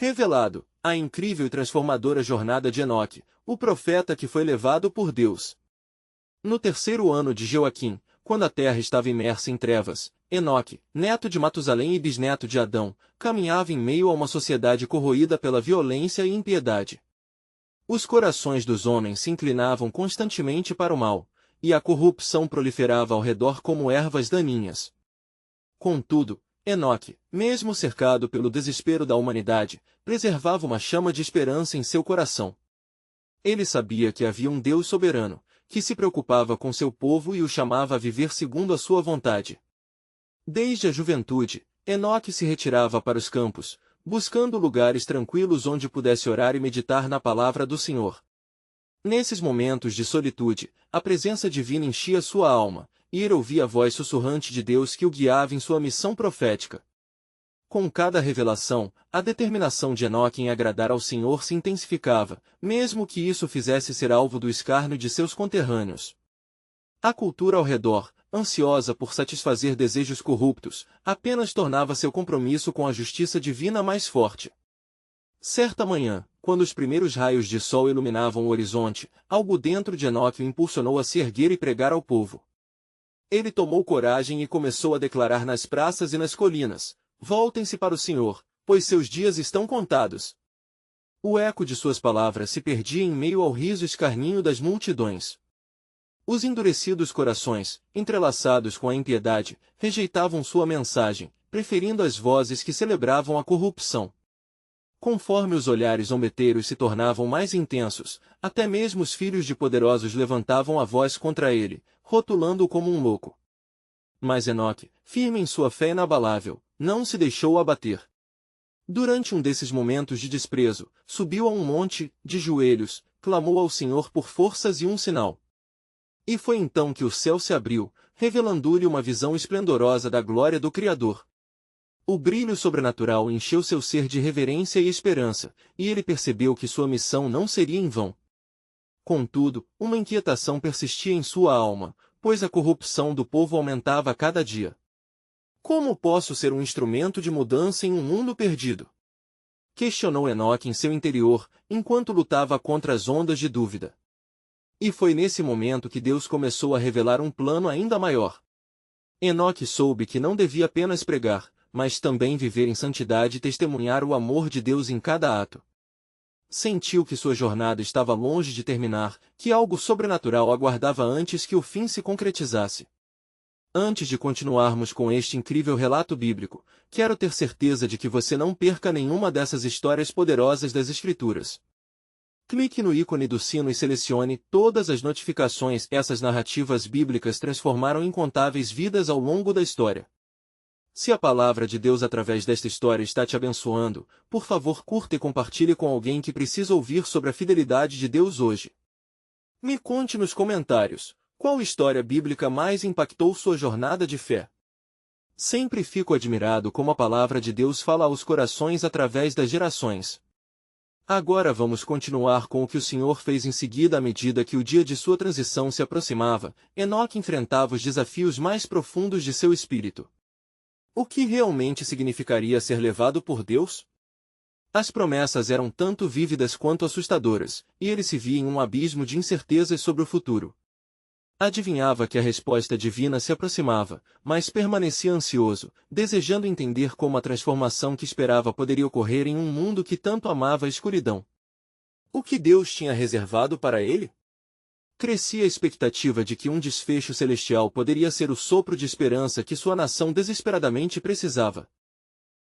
Revelado, a incrível e transformadora jornada de Enoque, o profeta que foi levado por Deus. No terceiro ano de Joaquim, quando a terra estava imersa em trevas, Enoque, neto de Matusalém e bisneto de Adão, caminhava em meio a uma sociedade corroída pela violência e impiedade. Os corações dos homens se inclinavam constantemente para o mal, e a corrupção proliferava ao redor como ervas daninhas. Contudo, Enoque, mesmo cercado pelo desespero da humanidade, preservava uma chama de esperança em seu coração. Ele sabia que havia um Deus soberano, que se preocupava com seu povo e o chamava a viver segundo a sua vontade. Desde a juventude, Enoque se retirava para os campos, buscando lugares tranquilos onde pudesse orar e meditar na palavra do Senhor. Nesses momentos de solitude, a presença divina enchia sua alma, e ele ouvia a voz sussurrante de Deus que o guiava em sua missão profética. Com cada revelação, a determinação de Enoque em agradar ao Senhor se intensificava, mesmo que isso fizesse ser alvo do escárnio de seus conterrâneos. A cultura ao redor, ansiosa por satisfazer desejos corruptos, apenas tornava seu compromisso com a justiça divina mais forte. Certa manhã, quando os primeiros raios de sol iluminavam o horizonte, algo dentro de Enoque o impulsionou a se erguer e pregar ao povo. Ele tomou coragem e começou a declarar nas praças e nas colinas: voltem-se para o Senhor, pois seus dias estão contados. O eco de suas palavras se perdia em meio ao riso escarninho das multidões. Os endurecidos corações, entrelaçados com a impiedade, rejeitavam sua mensagem, preferindo as vozes que celebravam a corrupção. Conforme os olhares zombeteiros se tornavam mais intensos, até mesmo os filhos de poderosos levantavam a voz contra ele, rotulando-o como um louco. Mas Enoque, firme em sua fé inabalável, não se deixou abater. Durante um desses momentos de desprezo, subiu a um monte, de joelhos, clamou ao Senhor por forças e um sinal. E foi então que o céu se abriu, revelando-lhe uma visão esplendorosa da glória do Criador. O brilho sobrenatural encheu seu ser de reverência e esperança, e ele percebeu que sua missão não seria em vão. Contudo, uma inquietação persistia em sua alma, pois a corrupção do povo aumentava a cada dia. Como posso ser um instrumento de mudança em um mundo perdido? Questionou Enoque em seu interior, enquanto lutava contra as ondas de dúvida. E foi nesse momento que Deus começou a revelar um plano ainda maior. Enoque soube que não devia apenas pregar, mas também viver em santidade e testemunhar o amor de Deus em cada ato. Sentiu que sua jornada estava longe de terminar, que algo sobrenatural aguardava antes que o fim se concretizasse. Antes de continuarmos com este incrível relato bíblico, quero ter certeza de que você não perca nenhuma dessas histórias poderosas das Escrituras. Clique no ícone do sino e selecione todas as notificações. Essas narrativas bíblicas transformaram incontáveis vidas ao longo da história. Se a palavra de Deus através desta história está te abençoando, por favor curta e compartilhe com alguém que precisa ouvir sobre a fidelidade de Deus hoje. Me conte nos comentários, qual história bíblica mais impactou sua jornada de fé? Sempre fico admirado como a palavra de Deus fala aos corações através das gerações. Agora vamos continuar com o que o Senhor fez em seguida à medida que o dia de sua transição se aproximava. Enoque enfrentava os desafios mais profundos de seu espírito. O que realmente significaria ser levado por Deus? As promessas eram tanto vívidas quanto assustadoras, e ele se via em um abismo de incertezas sobre o futuro. Adivinhava que a resposta divina se aproximava, mas permanecia ansioso, desejando entender como a transformação que esperava poderia ocorrer em um mundo que tanto amava a escuridão. O que Deus tinha reservado para ele? Crescia a expectativa de que um desfecho celestial poderia ser o sopro de esperança que sua nação desesperadamente precisava.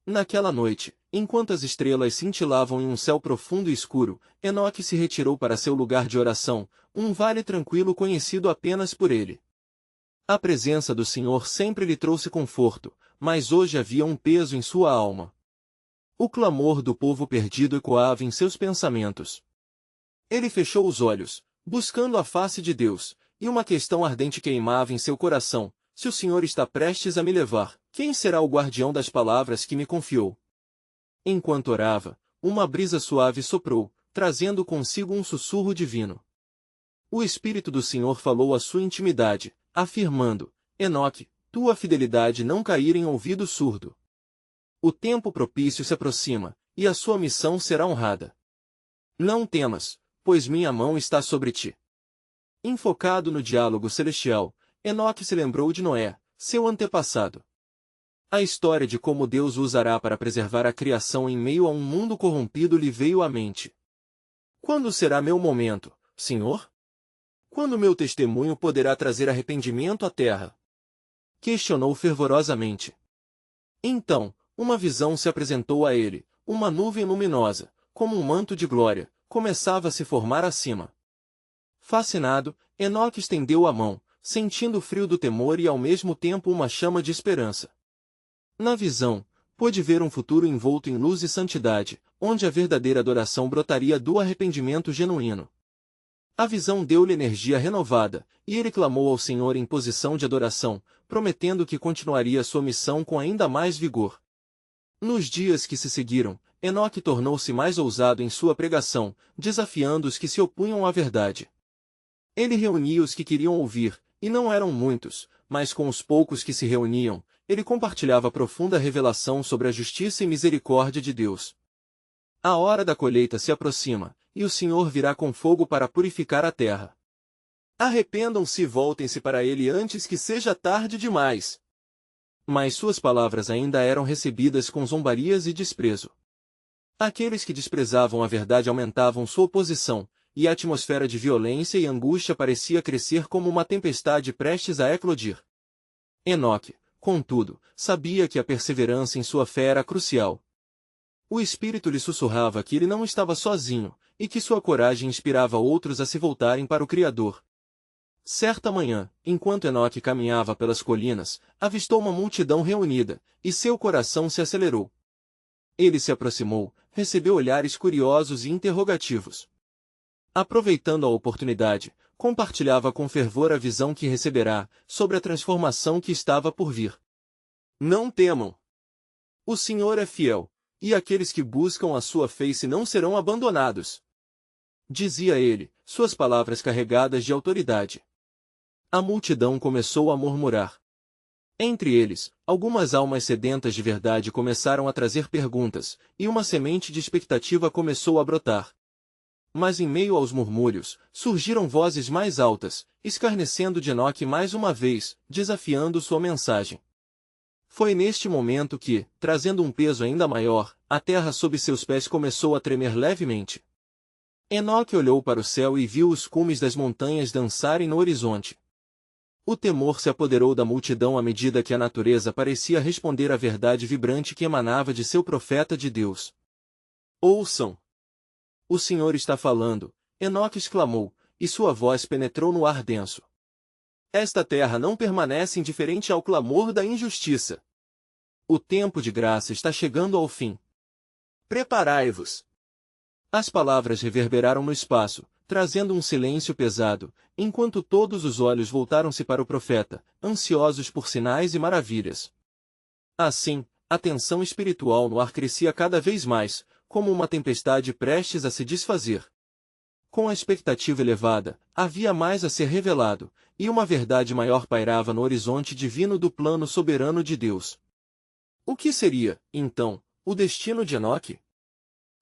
Naquela noite, enquanto as estrelas cintilavam em um céu profundo e escuro, Enoque se retirou para seu lugar de oração, um vale tranquilo conhecido apenas por ele. A presença do Senhor sempre lhe trouxe conforto, mas hoje havia um peso em sua alma. O clamor do povo perdido ecoava em seus pensamentos. Ele fechou os olhos, buscando a face de Deus, e uma questão ardente queimava em seu coração: se o Senhor está prestes a me levar, quem será o guardião das palavras que me confiou? Enquanto orava, uma brisa suave soprou, trazendo consigo um sussurro divino. O Espírito do Senhor falou à sua intimidade, afirmando: Enoque, tua fidelidade não cairá em ouvido surdo. O tempo propício se aproxima, e a sua missão será honrada. Não temas, pois minha mão está sobre ti. Enfocado no diálogo celestial, Enoque se lembrou de Noé, seu antepassado. A história de como Deus o usará para preservar a criação em meio a um mundo corrompido lhe veio à mente. Quando será meu momento, Senhor? Quando meu testemunho poderá trazer arrependimento à terra? Questionou fervorosamente. Então, uma visão se apresentou a ele, uma nuvem luminosa, como um manto de glória, começava a se formar acima. Fascinado, Enoque estendeu a mão, sentindo o frio do temor e ao mesmo tempo uma chama de esperança. Na visão, pôde ver um futuro envolto em luz e santidade, onde a verdadeira adoração brotaria do arrependimento genuíno. A visão deu-lhe energia renovada, e ele clamou ao Senhor em posição de adoração, prometendo que continuaria sua missão com ainda mais vigor. Nos dias que se seguiram, Enoque tornou-se mais ousado em sua pregação, desafiando os que se opunham à verdade. Ele reunia os que queriam ouvir, e não eram muitos, mas com os poucos que se reuniam, ele compartilhava profunda revelação sobre a justiça e misericórdia de Deus. A hora da colheita se aproxima, e o Senhor virá com fogo para purificar a terra. Arrependam-se e voltem-se para ele antes que seja tarde demais. Mas suas palavras ainda eram recebidas com zombarias e desprezo. Aqueles que desprezavam a verdade aumentavam sua oposição, e a atmosfera de violência e angústia parecia crescer como uma tempestade prestes a eclodir. Enoque, contudo, sabia que a perseverança em sua fé era crucial. O Espírito lhe sussurrava que ele não estava sozinho, e que sua coragem inspirava outros a se voltarem para o Criador. Certa manhã, enquanto Enoque caminhava pelas colinas, avistou uma multidão reunida, e seu coração se acelerou. Ele se aproximou, recebeu olhares curiosos e interrogativos. Aproveitando a oportunidade, compartilhava com fervor a visão que receberá, sobre a transformação que estava por vir. Não temam. O Senhor é fiel, e aqueles que buscam a sua face não serão abandonados. Dizia ele, suas palavras carregadas de autoridade. A multidão começou a murmurar. Entre eles, algumas almas sedentas de verdade começaram a trazer perguntas, e uma semente de expectativa começou a brotar. Mas em meio aos murmúrios, surgiram vozes mais altas, escarnecendo de Enoque mais uma vez, desafiando sua mensagem. Foi neste momento que, trazendo um peso ainda maior, a terra sob seus pés começou a tremer levemente. Enoque olhou para o céu e viu os cumes das montanhas dançarem no horizonte. O temor se apoderou da multidão à medida que a natureza parecia responder à verdade vibrante que emanava de seu profeta de Deus. Ouçam! O Senhor está falando, Enoque exclamou, e sua voz penetrou no ar denso. Esta terra não permanece indiferente ao clamor da injustiça. O tempo de graça está chegando ao fim. Preparai-vos! As palavras reverberaram no espaço, trazendo um silêncio pesado, enquanto todos os olhos voltaram-se para o profeta, ansiosos por sinais e maravilhas. Assim, a tensão espiritual no ar crescia cada vez mais, como uma tempestade prestes a se desfazer. Com a expectativa elevada, havia mais a ser revelado, e uma verdade maior pairava no horizonte divino do plano soberano de Deus. O que seria, então, o destino de Enoque?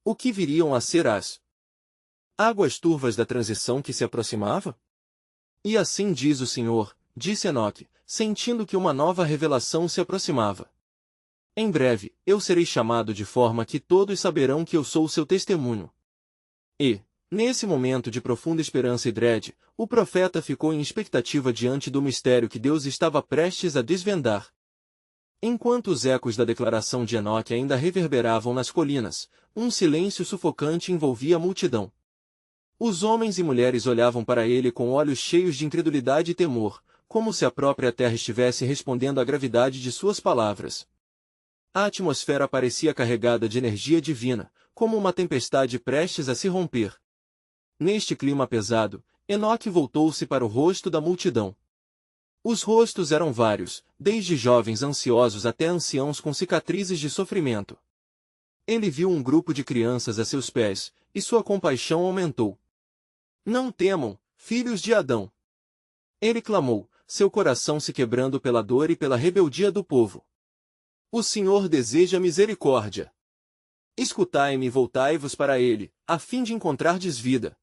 O que viriam a ser as águas turvas da transição que se aproximava? E assim diz o Senhor, disse Enoque, sentindo que uma nova revelação se aproximava. Em breve, eu serei chamado de forma que todos saberão que eu sou o seu testemunho. E, nesse momento de profunda esperança e dread, o profeta ficou em expectativa diante do mistério que Deus estava prestes a desvendar. Enquanto os ecos da declaração de Enoque ainda reverberavam nas colinas, um silêncio sufocante envolvia a multidão. Os homens e mulheres olhavam para ele com olhos cheios de incredulidade e temor, como se a própria terra estivesse respondendo à gravidade de suas palavras. A atmosfera parecia carregada de energia divina, como uma tempestade prestes a se romper. Neste clima pesado, Enoque voltou-se para o rosto da multidão. Os rostos eram vários, desde jovens ansiosos até anciãos com cicatrizes de sofrimento. Ele viu um grupo de crianças a seus pés, e sua compaixão aumentou. Não temam, filhos de Adão! Ele clamou, seu coração se quebrando pela dor e pela rebeldia do povo. O Senhor deseja misericórdia. Escutai-me e voltai-vos para ele, a fim de encontrardes vida.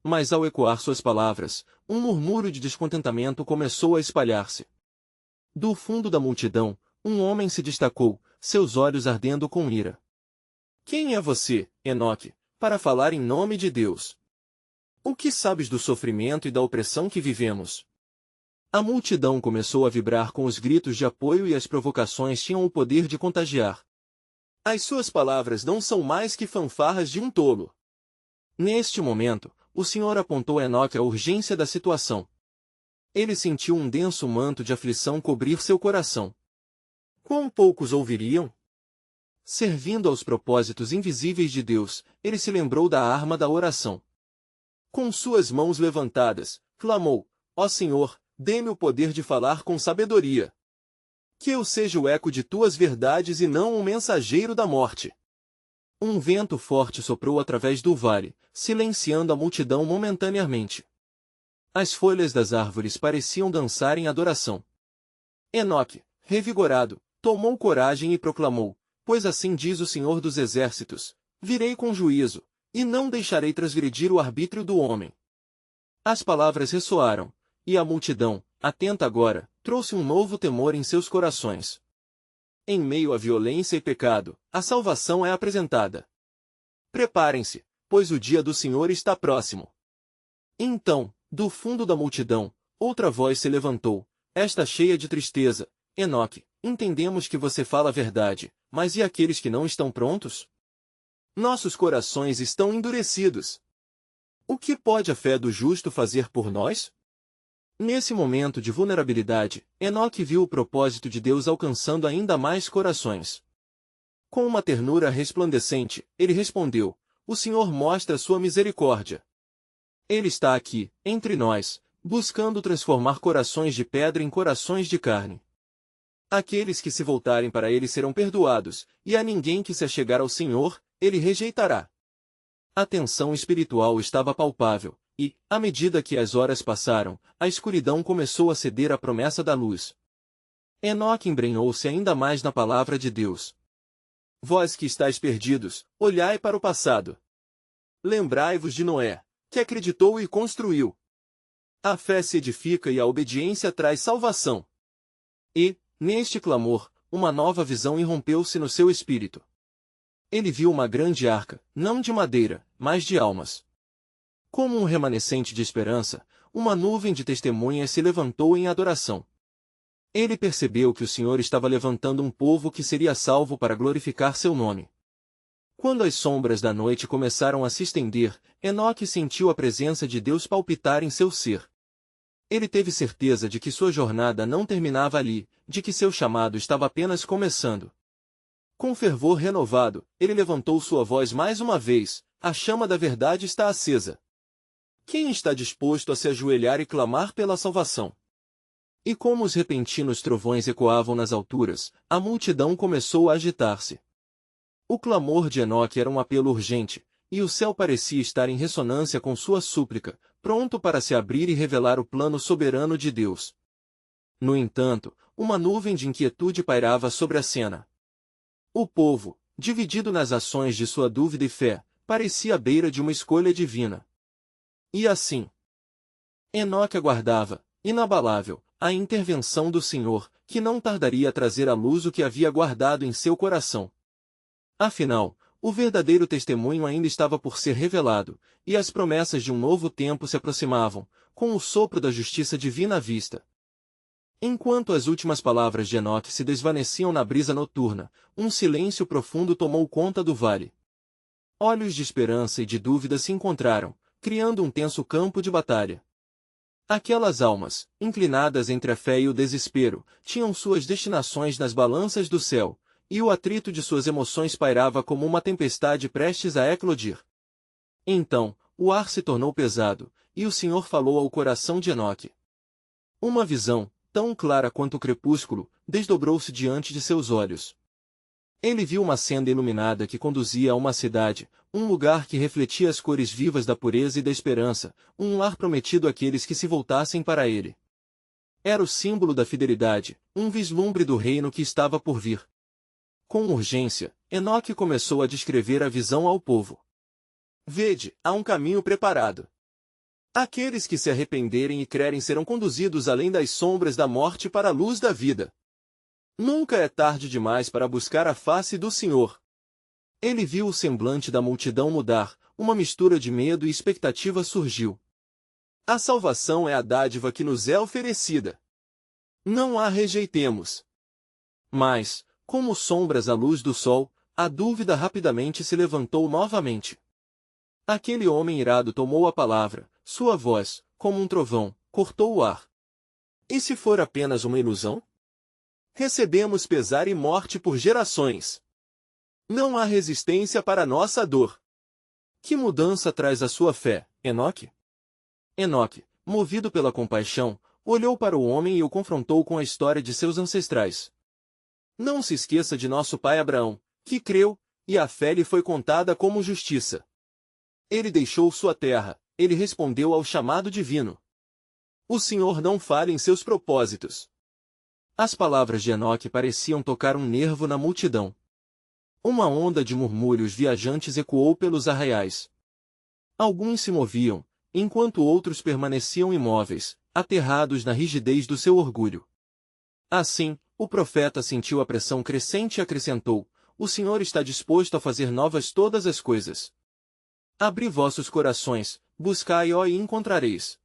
Mas ao ecoar suas palavras, um murmúrio de descontentamento começou a espalhar-se. Do fundo da multidão, um homem se destacou, seus olhos ardendo com ira. Quem é você, Enoque, para falar em nome de Deus? O que sabes do sofrimento e da opressão que vivemos? A multidão começou a vibrar com os gritos de apoio e as provocações tinham o poder de contagiar. As suas palavras não são mais que fanfarras de um tolo. Neste momento, o Senhor apontou a Enoque a urgência da situação. Ele sentiu um denso manto de aflição cobrir seu coração. Quão poucos ouviriam? Servindo aos propósitos invisíveis de Deus, ele se lembrou da arma da oração. Com suas mãos levantadas, clamou: Ó Senhor, dê-me o poder de falar com sabedoria. Que eu seja o eco de tuas verdades e não um mensageiro da morte. Um vento forte soprou através do vale, silenciando a multidão momentaneamente. As folhas das árvores pareciam dançar em adoração. Enoque, revigorado, tomou coragem e proclamou: Pois assim diz o Senhor dos Exércitos, virei com juízo, e não deixarei transgredir o arbítrio do homem. As palavras ressoaram, e a multidão, atenta agora, trouxe um novo temor em seus corações. Em meio à violência e pecado, a salvação é apresentada. Preparem-se, pois o dia do Senhor está próximo. Então, do fundo da multidão, outra voz se levantou, esta cheia de tristeza: Enoque, entendemos que você fala a verdade, mas e aqueles que não estão prontos? Nossos corações estão endurecidos. O que pode a fé do justo fazer por nós? Nesse momento de vulnerabilidade, Enoque viu o propósito de Deus alcançando ainda mais corações. Com uma ternura resplandecente, ele respondeu: O Senhor mostra sua misericórdia. Ele está aqui, entre nós, buscando transformar corações de pedra em corações de carne. Aqueles que se voltarem para ele serão perdoados, e a ninguém que se achegar ao Senhor, ele rejeitará. A tensão espiritual estava palpável, e, à medida que as horas passaram, a escuridão começou a ceder à promessa da luz. Enoque embrenhou-se ainda mais na palavra de Deus. Vós que estáis perdidos, olhai para o passado. Lembrai-vos de Noé, que acreditou e construiu. A fé se edifica e a obediência traz salvação. E, neste clamor, uma nova visão irrompeu-se no seu espírito. Ele viu uma grande arca, não de madeira, mas de almas. Como um remanescente de esperança, uma nuvem de testemunhas se levantou em adoração. Ele percebeu que o Senhor estava levantando um povo que seria salvo para glorificar seu nome. Quando as sombras da noite começaram a se estender, Enoque sentiu a presença de Deus palpitar em seu ser. Ele teve certeza de que sua jornada não terminava ali, de que seu chamado estava apenas começando. Com fervor renovado, ele levantou sua voz mais uma vez: a chama da verdade está acesa. Quem está disposto a se ajoelhar e clamar pela salvação? E como os repentinos trovões ecoavam nas alturas, a multidão começou a agitar-se. O clamor de Enoque era um apelo urgente, e o céu parecia estar em ressonância com sua súplica, pronto para se abrir e revelar o plano soberano de Deus. No entanto, uma nuvem de inquietude pairava sobre a cena. O povo, dividido nas ações de sua dúvida e fé, parecia à beira de uma escolha divina. E assim, Enoque aguardava, inabalável, a intervenção do Senhor, que não tardaria a trazer à luz o que havia guardado em seu coração. Afinal, o verdadeiro testemunho ainda estava por ser revelado, e as promessas de um novo tempo se aproximavam, com o sopro da justiça divina à vista. Enquanto as últimas palavras de Enoque se desvaneciam na brisa noturna, um silêncio profundo tomou conta do vale. Olhos de esperança e de dúvida se encontraram, criando um tenso campo de batalha. Aquelas almas, inclinadas entre a fé e o desespero, tinham suas destinações nas balanças do céu, e o atrito de suas emoções pairava como uma tempestade prestes a eclodir. Então, o ar se tornou pesado, e o Senhor falou ao coração de Enoque. Uma visão, tão clara quanto o crepúsculo, desdobrou-se diante de seus olhos. Ele viu uma senda iluminada que conduzia a uma cidade, um lugar que refletia as cores vivas da pureza e da esperança, um lar prometido àqueles que se voltassem para ele. Era o símbolo da fidelidade, um vislumbre do reino que estava por vir. Com urgência, Enoque começou a descrever a visão ao povo. Vede, há um caminho preparado. Aqueles que se arrependerem e crerem serão conduzidos além das sombras da morte para a luz da vida. Nunca é tarde demais para buscar a face do Senhor. Ele viu o semblante da multidão mudar, uma mistura de medo e expectativa surgiu. A salvação é a dádiva que nos é oferecida. Não a rejeitemos. Mas, como sombras à luz do sol, a dúvida rapidamente se levantou novamente. Aquele homem irado tomou a palavra, sua voz, como um trovão, cortou o ar. E se for apenas uma ilusão? Recebemos pesar e morte por gerações. Não há resistência para nossa dor. Que mudança traz a sua fé, Enoque? Enoque, movido pela compaixão, olhou para o homem e o confrontou com a história de seus ancestrais. Não se esqueça de nosso pai Abraão, que creu, e a fé lhe foi contada como justiça. Ele deixou sua terra, ele respondeu ao chamado divino. O Senhor não falha em seus propósitos. As palavras de Enoque pareciam tocar um nervo na multidão. Uma onda de murmúrios viajantes ecoou pelos arraiais. Alguns se moviam, enquanto outros permaneciam imóveis, aterrados na rigidez do seu orgulho. Assim, o profeta sentiu a pressão crescente e acrescentou: O Senhor está disposto a fazer novas todas as coisas. Abri vossos corações, buscai-o e encontrareis.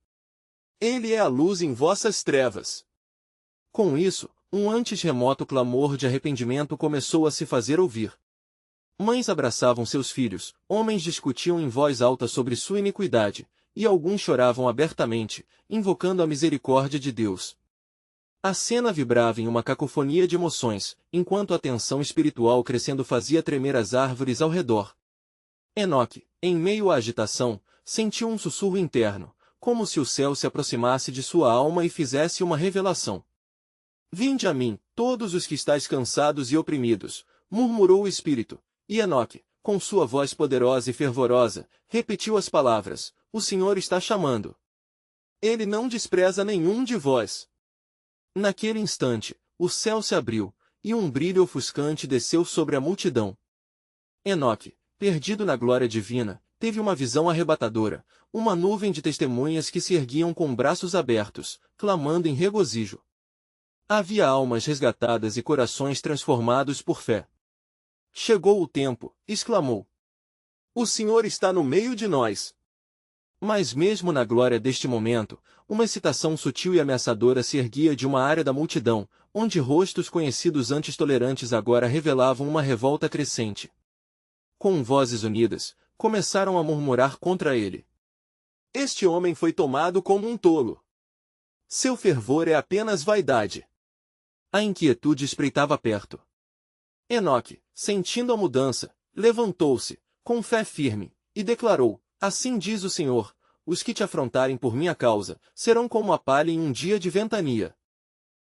Ele é a luz em vossas trevas. Com isso, um antes remoto clamor de arrependimento começou a se fazer ouvir. Mães abraçavam seus filhos, homens discutiam em voz alta sobre sua iniquidade, e alguns choravam abertamente, invocando a misericórdia de Deus. A cena vibrava em uma cacofonia de emoções, enquanto a tensão espiritual crescendo fazia tremer as árvores ao redor. Enoque, em meio à agitação, sentiu um sussurro interno, como se o céu se aproximasse de sua alma e fizesse uma revelação. Vinde a mim, todos os que estáis cansados e oprimidos, murmurou o Espírito, e Enoque, com sua voz poderosa e fervorosa, repetiu as palavras: O Senhor está chamando. Ele não despreza nenhum de vós. Naquele instante, o céu se abriu, e um brilho ofuscante desceu sobre a multidão. Enoque, perdido na glória divina, teve uma visão arrebatadora, uma nuvem de testemunhas que se erguiam com braços abertos, clamando em regozijo. Havia almas resgatadas e corações transformados por fé. Chegou o tempo, exclamou. O Senhor está no meio de nós. Mas mesmo na glória deste momento, uma excitação sutil e ameaçadora se erguia de uma área da multidão, onde rostos conhecidos antes tolerantes agora revelavam uma revolta crescente. Com vozes unidas, começaram a murmurar contra ele. Este homem foi tomado como um tolo. Seu fervor é apenas vaidade. A inquietude espreitava perto. Enoque, sentindo a mudança, levantou-se, com fé firme, e declarou: Assim diz o Senhor, os que te afrontarem por minha causa, serão como a palha em um dia de ventania.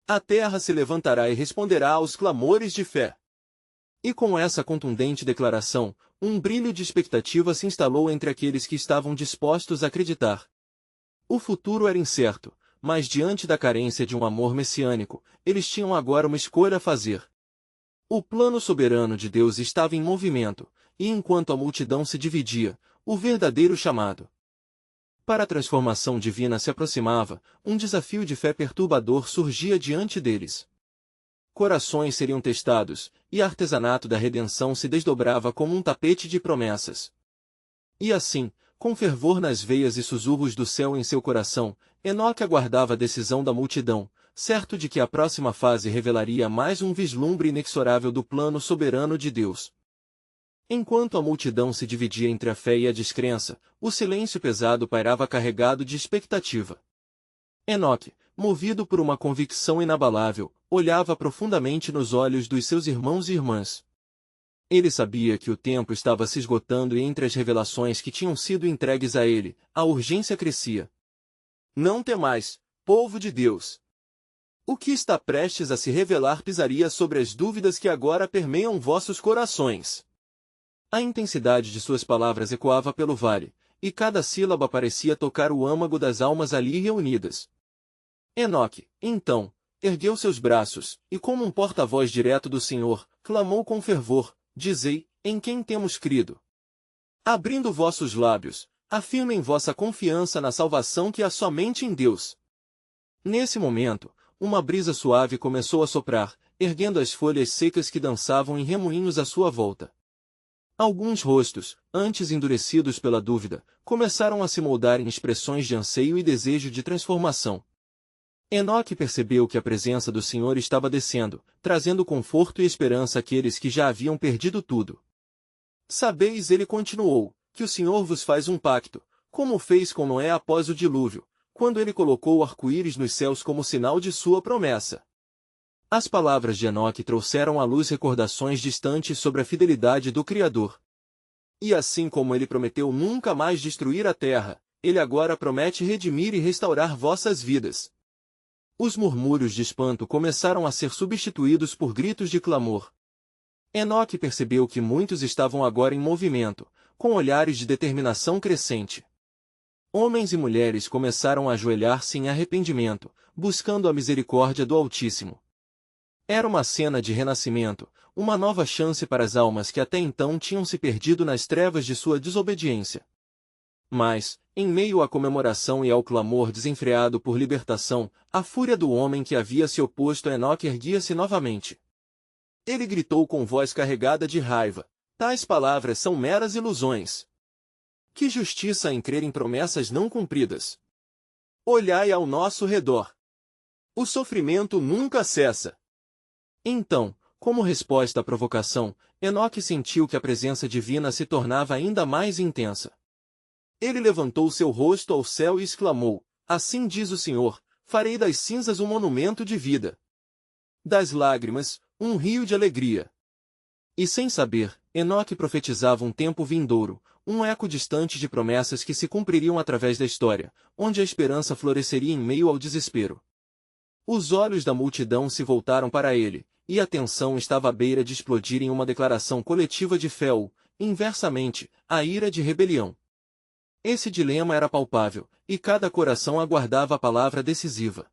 A terra se levantará e responderá aos clamores de fé. E com essa contundente declaração, um brilho de expectativa se instalou entre aqueles que estavam dispostos a acreditar. O futuro era incerto, mas diante da carência de um amor messiânico, eles tinham agora uma escolha a fazer. O plano soberano de Deus estava em movimento, e enquanto a multidão se dividia, o verdadeiro chamado para a transformação divina se aproximava, um desafio de fé perturbador surgia diante deles. Corações seriam testados, e o artesanato da redenção se desdobrava como um tapete de promessas. E assim, com fervor nas veias e sussurros do céu em seu coração, Enoque aguardava a decisão da multidão, certo de que a próxima fase revelaria mais um vislumbre inexorável do plano soberano de Deus. Enquanto a multidão se dividia entre a fé e a descrença, o silêncio pesado pairava carregado de expectativa. Enoque, movido por uma convicção inabalável, olhava profundamente nos olhos dos seus irmãos e irmãs. Ele sabia que o tempo estava se esgotando e entre as revelações que tinham sido entregues a ele, a urgência crescia. Não temais, povo de Deus. O que está prestes a se revelar pisaria sobre as dúvidas que agora permeiam vossos corações. A intensidade de suas palavras ecoava pelo vale, e cada sílaba parecia tocar o âmago das almas ali reunidas. Enoque, então, ergueu seus braços, e como um porta-voz direto do Senhor, clamou com fervor: Dizei, em quem temos crido? Abrindo vossos lábios, afirmem vossa confiança na salvação que há somente em Deus. Nesse momento, uma brisa suave começou a soprar, erguendo as folhas secas que dançavam em remoinhos à sua volta. Alguns rostos, antes endurecidos pela dúvida, começaram a se moldar em expressões de anseio e desejo de transformação. Enoque percebeu que a presença do Senhor estava descendo, trazendo conforto e esperança àqueles que já haviam perdido tudo. Sabeis, ele continuou, que o Senhor vos faz um pacto, como fez com Noé após o dilúvio, quando ele colocou o arco-íris nos céus como sinal de sua promessa. As palavras de Enoque trouxeram à luz recordações distantes sobre a fidelidade do Criador. E assim como ele prometeu nunca mais destruir a terra, ele agora promete redimir e restaurar vossas vidas. Os murmúrios de espanto começaram a ser substituídos por gritos de clamor. Enoque percebeu que muitos estavam agora em movimento, com olhares de determinação crescente. Homens e mulheres começaram a ajoelhar-se em arrependimento, buscando a misericórdia do Altíssimo. Era uma cena de renascimento, uma nova chance para as almas que até então tinham se perdido nas trevas de sua desobediência. Mas, em meio à comemoração e ao clamor desenfreado por libertação, a fúria do homem que havia se oposto a Enoque erguia-se novamente. Ele gritou com voz carregada de raiva: Tais palavras são meras ilusões. Que justiça em crer em promessas não cumpridas! Olhai ao nosso redor. O sofrimento nunca cessa. Então, como resposta à provocação, Enoque sentiu que a presença divina se tornava ainda mais intensa. Ele levantou seu rosto ao céu e exclamou: Assim diz o Senhor, farei das cinzas um monumento de vida. Das lágrimas, um rio de alegria. E sem saber, Enoque profetizava um tempo vindouro, um eco distante de promessas que se cumpririam através da história, onde a esperança floresceria em meio ao desespero. Os olhos da multidão se voltaram para ele, e a tensão estava à beira de explodir em uma declaração coletiva de fé ou, inversamente, a ira de rebelião. Esse dilema era palpável, e cada coração aguardava a palavra decisiva.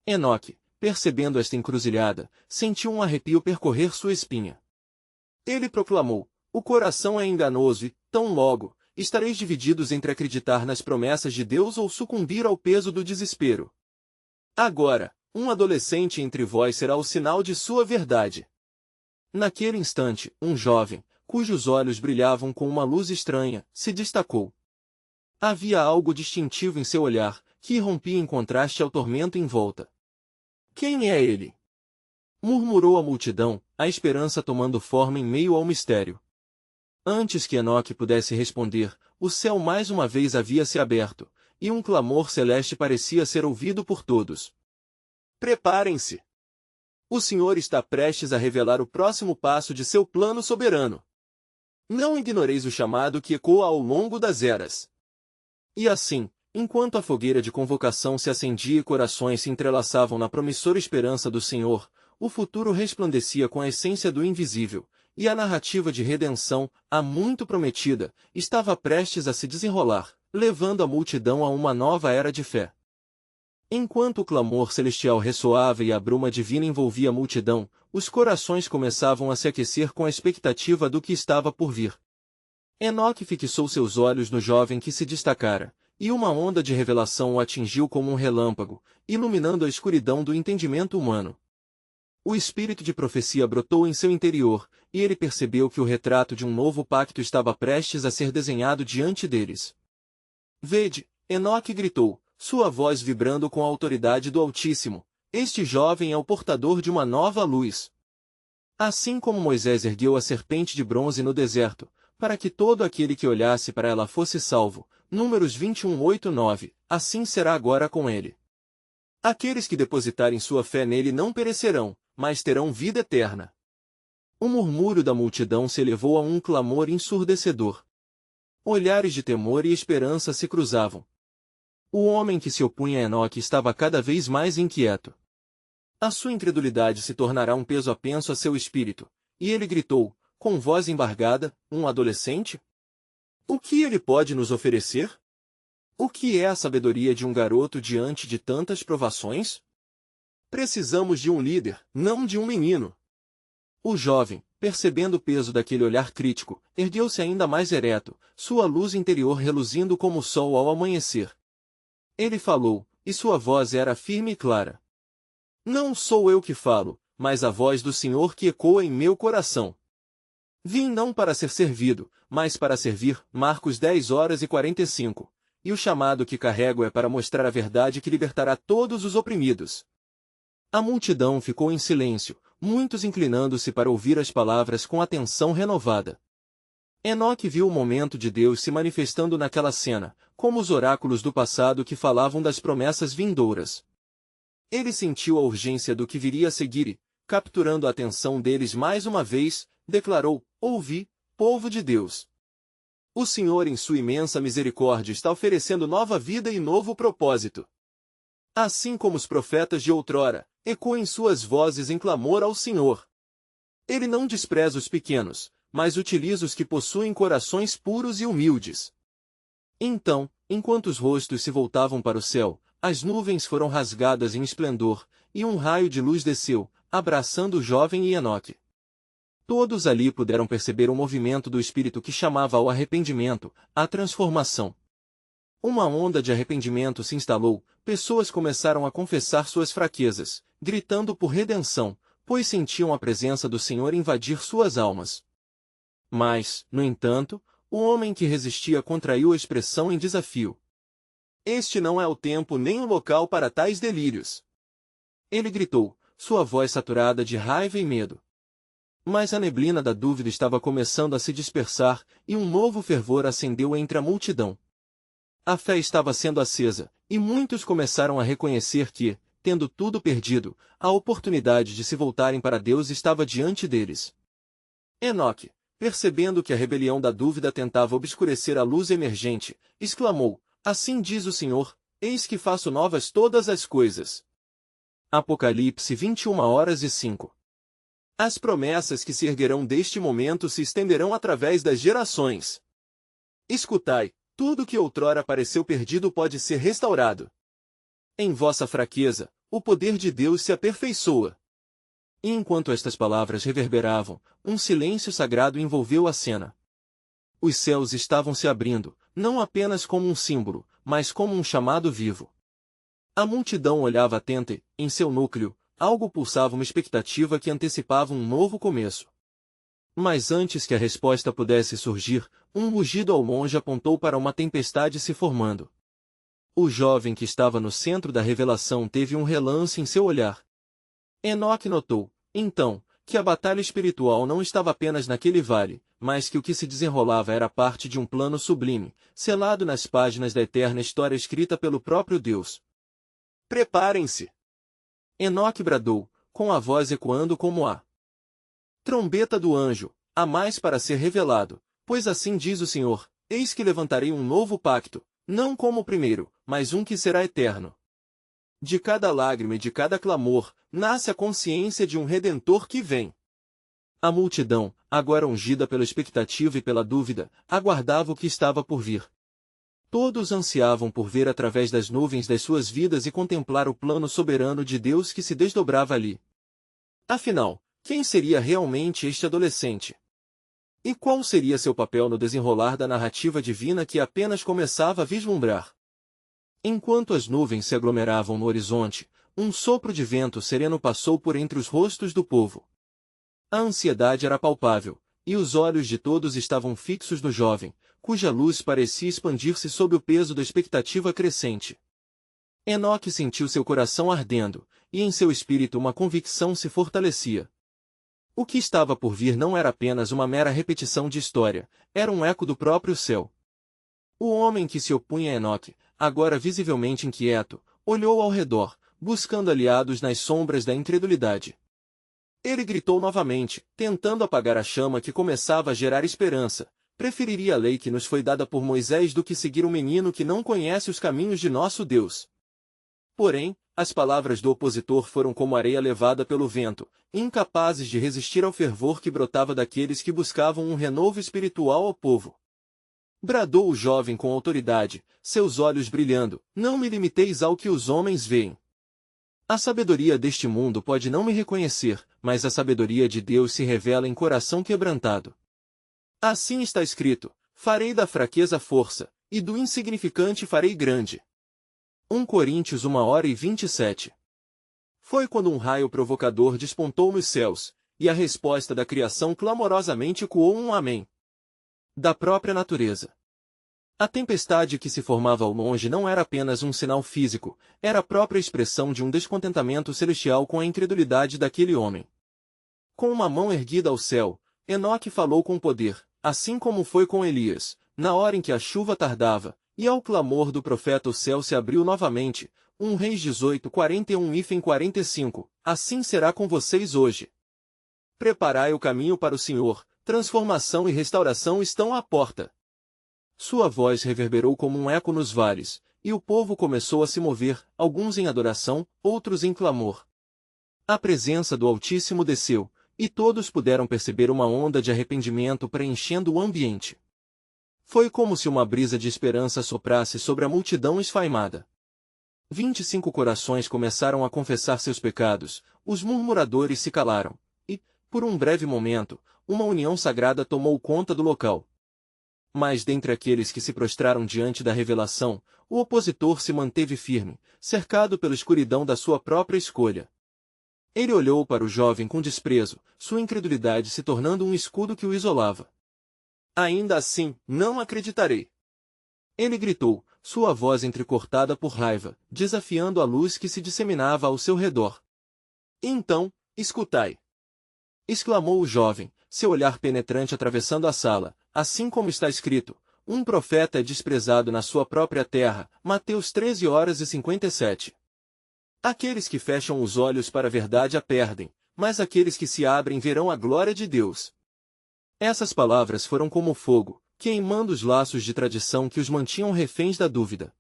Enoque, percebendo esta encruzilhada, sentiu um arrepio percorrer sua espinha. Ele proclamou: O coração é enganoso e, tão logo, estareis divididos entre acreditar nas promessas de Deus ou sucumbir ao peso do desespero. Agora, um adolescente entre vós será o sinal de sua verdade. Naquele instante, um jovem, cujos olhos brilhavam com uma luz estranha, se destacou. Havia algo distintivo em seu olhar, que irrompia em contraste ao tormento em volta. Quem é ele? Murmurou a multidão, a esperança tomando forma em meio ao mistério. Antes que Enoque pudesse responder, o céu mais uma vez havia se aberto, e um clamor celeste parecia ser ouvido por todos. Preparem-se! O Senhor está prestes a revelar o próximo passo de seu plano soberano. Não ignoreis o chamado que ecoa ao longo das eras. E assim, enquanto a fogueira de convocação se acendia e corações se entrelaçavam na promissora esperança do Senhor, o futuro resplandecia com a essência do invisível, e a narrativa de redenção, há muito prometida, estava prestes a se desenrolar, levando a multidão a uma nova era de fé. Enquanto o clamor celestial ressoava e a bruma divina envolvia a multidão, os corações começavam a se aquecer com a expectativa do que estava por vir. Enoque fixou seus olhos no jovem que se destacara, e uma onda de revelação o atingiu como um relâmpago, iluminando a escuridão do entendimento humano. O espírito de profecia brotou em seu interior, e ele percebeu que o retrato de um novo pacto estava prestes a ser desenhado diante deles. Vede, Enoque gritou, sua voz vibrando com a autoridade do Altíssimo, este jovem é o portador de uma nova luz. Assim como Moisés ergueu a serpente de bronze no deserto, para que todo aquele que olhasse para ela fosse salvo, Números 21:8-9, assim será agora com ele. Aqueles que depositarem sua fé nele não perecerão, mas terão vida eterna. O murmúrio da multidão se elevou a um clamor ensurdecedor. Olhares de temor e esperança se cruzavam. O homem que se opunha a Enoque estava cada vez mais inquieto. A sua incredulidade se tornará um peso apenso a seu espírito, e ele gritou, com voz embargada, um adolescente? O que ele pode nos oferecer? O que é a sabedoria de um garoto diante de tantas provações? Precisamos de um líder, não de um menino. O jovem, percebendo o peso daquele olhar crítico, ergueu-se ainda mais ereto, sua luz interior reluzindo como o sol ao amanhecer. Ele falou, e sua voz era firme e clara. Não sou eu que falo, mas a voz do Senhor que ecoa em meu coração. Vim não para ser servido, mas para servir. Marcos 10h45. E o chamado que carrego é para mostrar a verdade que libertará todos os oprimidos. A multidão ficou em silêncio, muitos inclinando-se para ouvir as palavras com atenção renovada. Enoque viu o momento de Deus se manifestando naquela cena, como os oráculos do passado que falavam das promessas vindouras. Ele sentiu a urgência do que viria a seguir e, capturando a atenção deles mais uma vez, declarou: ouvi, povo de Deus. O Senhor em sua imensa misericórdia está oferecendo nova vida e novo propósito. Assim como os profetas de outrora, ecoem suas vozes em clamor ao Senhor. Ele não despreza os pequenos, mas utiliza os que possuem corações puros e humildes. Então, enquanto os rostos se voltavam para o céu, as nuvens foram rasgadas em esplendor, e um raio de luz desceu, abraçando o jovem e Enoque. Todos ali puderam perceber o movimento do Espírito que chamava ao arrependimento, à transformação. Uma onda de arrependimento se instalou, pessoas começaram a confessar suas fraquezas, gritando por redenção, pois sentiam a presença do Senhor invadir suas almas. Mas, no entanto, o homem que resistia contraiu a expressão em desafio. Este não é o tempo nem o local para tais delírios. Ele gritou, sua voz saturada de raiva e medo. Mas a neblina da dúvida estava começando a se dispersar, e um novo fervor acendeu entre a multidão. A fé estava sendo acesa, e muitos começaram a reconhecer que, tendo tudo perdido, a oportunidade de se voltarem para Deus estava diante deles. Enoque, percebendo que a rebelião da dúvida tentava obscurecer a luz emergente, exclamou: assim diz o Senhor, eis que faço novas todas as coisas. Apocalipse 21h05. As promessas que se erguerão deste momento se estenderão através das gerações. Escutai, tudo que outrora pareceu perdido pode ser restaurado. Em vossa fraqueza, o poder de Deus se aperfeiçoa. E enquanto estas palavras reverberavam, um silêncio sagrado envolveu a cena. Os céus estavam se abrindo, não apenas como um símbolo, mas como um chamado vivo. A multidão olhava atenta e, em seu núcleo, algo pulsava uma expectativa que antecipava um novo começo. Mas antes que a resposta pudesse surgir, um rugido ao longe apontou para uma tempestade se formando. O jovem que estava no centro da revelação teve um relance em seu olhar. Enoque notou, então, que a batalha espiritual não estava apenas naquele vale, mas que o que se desenrolava era parte de um plano sublime, selado nas páginas da eterna história escrita pelo próprio Deus. Preparem-se! Enoque bradou, com a voz ecoando como a trombeta do anjo, há mais para ser revelado, pois assim diz o Senhor, eis que levantarei um novo pacto, não como o primeiro, mas um que será eterno. De cada lágrima e de cada clamor, nasce a consciência de um Redentor que vem. A multidão, agora ungida pela expectativa e pela dúvida, aguardava o que estava por vir. Todos ansiavam por ver através das nuvens das suas vidas e contemplar o plano soberano de Deus que se desdobrava ali. Afinal, quem seria realmente este adolescente? E qual seria seu papel no desenrolar da narrativa divina que apenas começava a vislumbrar? Enquanto as nuvens se aglomeravam no horizonte, um sopro de vento sereno passou por entre os rostos do povo. A ansiedade era palpável, e os olhos de todos estavam fixos no jovem, cuja luz parecia expandir-se sob o peso da expectativa crescente. Enoque sentiu seu coração ardendo, e em seu espírito uma convicção se fortalecia. O que estava por vir não era apenas uma mera repetição de história, era um eco do próprio céu. O homem que se opunha a Enoque, agora visivelmente inquieto, olhou ao redor, buscando aliados nas sombras da incredulidade. Ele gritou novamente, tentando apagar a chama que começava a gerar esperança. Preferiria a lei que nos foi dada por Moisés do que seguir um menino que não conhece os caminhos de nosso Deus. Porém, as palavras do opositor foram como areia levada pelo vento, incapazes de resistir ao fervor que brotava daqueles que buscavam um renovo espiritual ao povo. Bradou o jovem com autoridade, seus olhos brilhando, não me limiteis ao que os homens veem. A sabedoria deste mundo pode não me reconhecer, mas a sabedoria de Deus se revela em coração quebrantado. Assim está escrito: farei da fraqueza força, e do insignificante farei grande. 1 Coríntios 1h27. Foi quando um raio provocador despontou nos céus, e a resposta da criação clamorosamente ecoou um amém. Da própria natureza. A tempestade que se formava ao longe não era apenas um sinal físico, era a própria expressão de um descontentamento celestial com a incredulidade daquele homem. Com uma mão erguida ao céu, Enoque falou com poder, assim como foi com Elias, na hora em que a chuva tardava, e ao clamor do profeta o céu se abriu novamente. 1 Reis 18:41-45. Assim será com vocês hoje. Preparai o caminho para o Senhor, transformação e restauração estão à porta. Sua voz reverberou como um eco nos vales, e o povo começou a se mover, alguns em adoração, outros em clamor. A presença do Altíssimo desceu, e todos puderam perceber uma onda de arrependimento preenchendo o ambiente. Foi como se uma brisa de esperança soprasse sobre a multidão esfaimada. 25 corações começaram a confessar seus pecados, os murmuradores se calaram, e, por um breve momento, uma união sagrada tomou conta do local. Mas dentre aqueles que se prostraram diante da revelação, o opositor se manteve firme, cercado pela escuridão da sua própria escolha. Ele olhou para o jovem com desprezo, sua incredulidade se tornando um escudo que o isolava. Ainda assim, não acreditarei. Ele gritou, sua voz entrecortada por raiva, desafiando a luz que se disseminava ao seu redor. Então, escutai! Exclamou o jovem, seu olhar penetrante atravessando a sala, assim como está escrito: um profeta é desprezado na sua própria terra. Mateus 13h57. Aqueles que fecham os olhos para a verdade a perdem, mas aqueles que se abrem verão a glória de Deus. Essas palavras foram como fogo, queimando os laços de tradição que os mantinham reféns da dúvida.